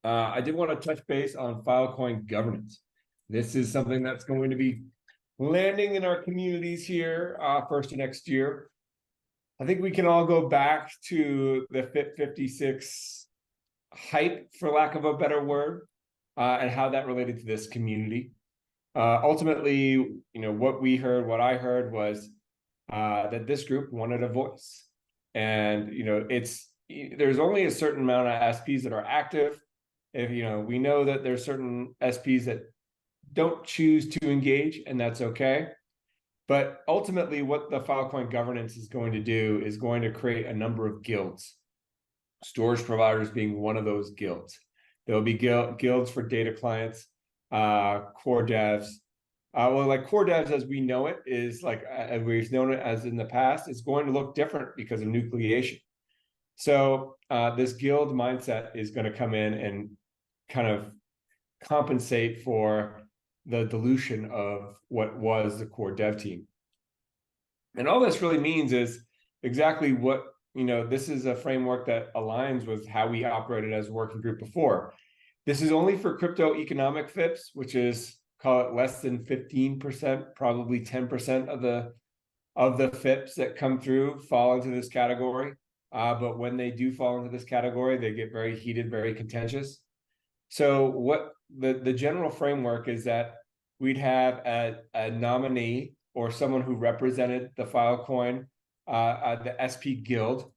I did want to touch base on Filecoin Governance. This is something that's going to be landing in our communities here first of next year. I think we can all go back to the FIP 56 hype, for lack of a better word, and how that related to this community. Ultimately, what I heard was that this group wanted a voice. And, there's only a certain amount of SPs that are active. If, we know that there's certain SPs that don't choose to engage, and that's okay. But ultimately, what the Filecoin governance is going to do is going to create a number of guilds, storage providers being one of those guilds. There'll be guilds for data clients, core devs. Like core devs as we know it is like, as we've known it as in the past, it's going to look different because of nucleation. So this guild mindset is going to come in and kind of compensate for the dilution of what was the core dev team. And all this really means is exactly what, this is a framework that aligns with how we operated as a working group before. This is only for crypto economic FIPS, which is, call it less than 15%, probably 10% of the FIPS that come through fall into this category. But when they do fall into this category, they get very heated, very contentious. So what the general framework is that we'd have a nominee or someone who represented the Filecoin, the SP guild.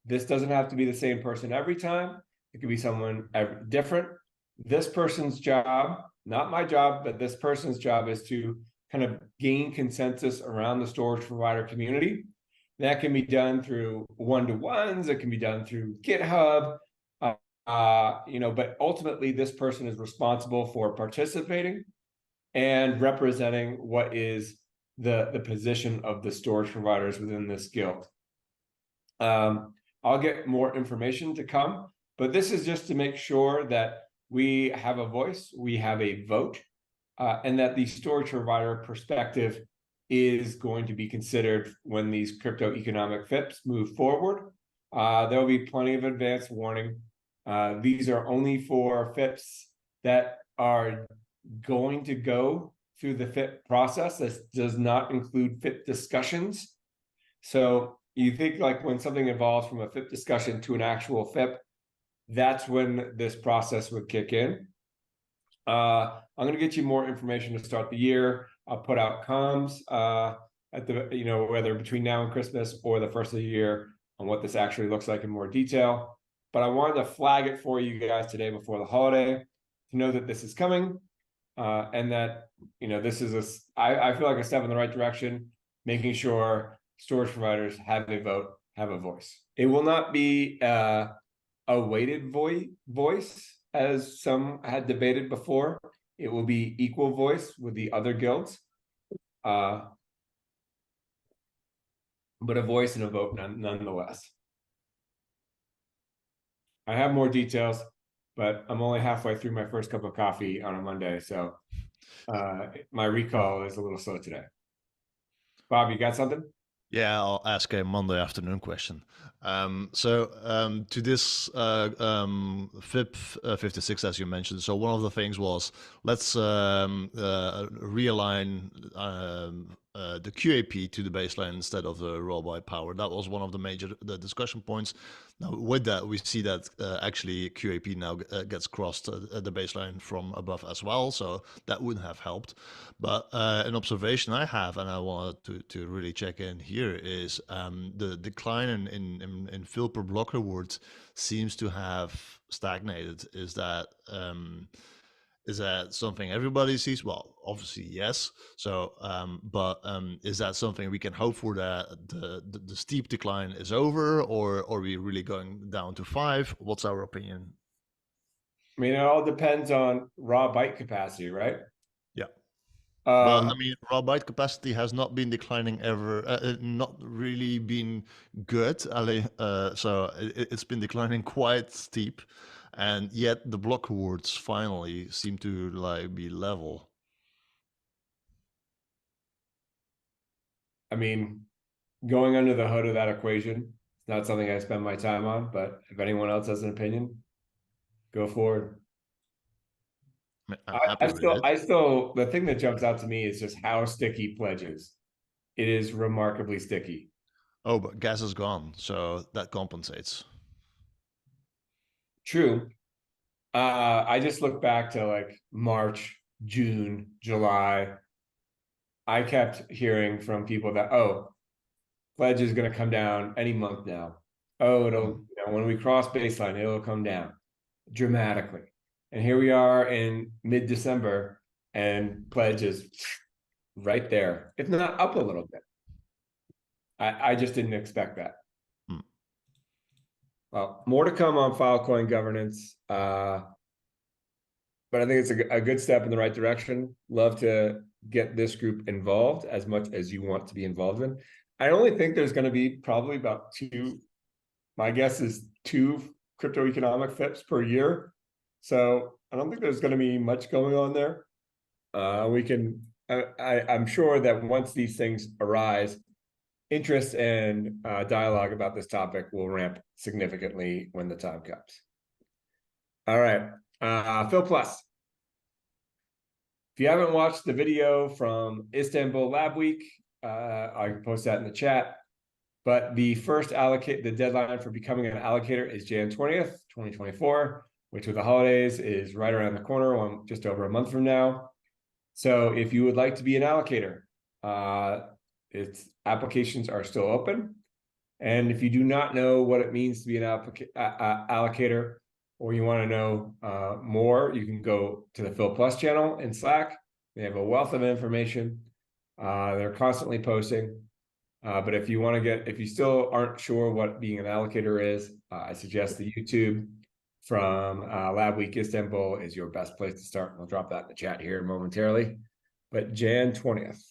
This doesn't have to be the same person every time. It could be someone different. This person's job, not my job, but this person's job is to kind of gain consensus around the storage provider community. That can be done through one-to-ones. It can be done through GitHub. But ultimately, this person is responsible for participating and representing what is the position of the storage providers within this guild. I'll get more information to come, but this is just to make sure that we have a voice, we have a vote, and that the storage provider perspective is going to be considered when these crypto economic FIPS move forward. There'll be plenty of advance warning. These are only for FIPS that are going to go through the FIP process. This does not include FIP discussions. So you think like when something evolves from a FIP discussion to an actual FIP, that's when this process would kick in. I'm going to get you more information to start the year. I'll put out comms at the, whether between now and Christmas or the first of the year on what this actually looks like in more detail. But I wanted to flag it for you guys today before the holiday to know that this is coming and that, this is I feel like a step in the right direction, making sure storage providers have a vote, have a voice. It will not be a weighted voice as some had debated before. It will be equal voice with the other guilds, but a voice and a vote nonetheless. I have more details, but I'm only halfway through my first cup of coffee on a Monday, so my recall is a little slow today. Bob, you got something? Yeah, I'll ask a Monday afternoon question. To this FIP 56, as you mentioned, so one of the things was let's realign the QAP to the baseline instead of the roll-by power. That was one of the major discussion points. Now, with that, we see that actually QAP now gets crossed the baseline from above as well, so that wouldn't have helped. But an observation I have, and I wanted to really check in here, is the decline in fill per block rewards seems to have stagnated. Is that something everybody sees? Well, obviously yes. So, but is that something we can hope for, that the steep decline is over, or are we really going down to 5? What's our opinion? I mean, it all depends on raw byte capacity, right? Yeah. But I mean, raw byte capacity has not been declining ever, not really been good. So it's been declining quite steep, and yet the block rewards finally seem to like be level. I mean, going under the hood of that equation, it's not something I spend my time on, but if anyone else has an opinion, go forward. I'm happy with it. The thing that jumps out to me is just how sticky pledge is. It is remarkably sticky. Oh, but gas is gone, so that compensates. True. I just look back to like March, June, July. I kept hearing from people that, oh, pledge is going to come down any month now. Oh, it'll, when we cross baseline, it'll come down dramatically. And here we are in mid-December, and pledge is right there, if not up a little bit. I just didn't expect that. Hmm. Well, more to come on Filecoin governance. But I think it's a good step in the right direction. Love to get this group involved as much as you want to be involved in. I only think there's going to be probably about two, my guess is 2 crypto economic FIPS per year. So I don't think there's going to be much going on there. I'm sure that once these things arise, interest and dialogue about this topic will ramp significantly when the time comes. All right, Phil Plus. If you haven't watched the video from Istanbul Lab Week, I can post that in the chat. But the deadline for becoming an allocator is Jan 20th, 2024, which with the holidays is right around the corner, just over a month from now. So if you would like to be an allocator, its applications are still open. And if you do not know what it means to be an allocator, or you want to know more, you can go to the Phil Plus channel in Slack. They have a wealth of information. They're constantly posting. But if you still aren't sure what being an allocator is, I suggest the YouTube from Lab Week Istanbul is your best place to start. I'll drop that in the chat here momentarily. But Jan 20th.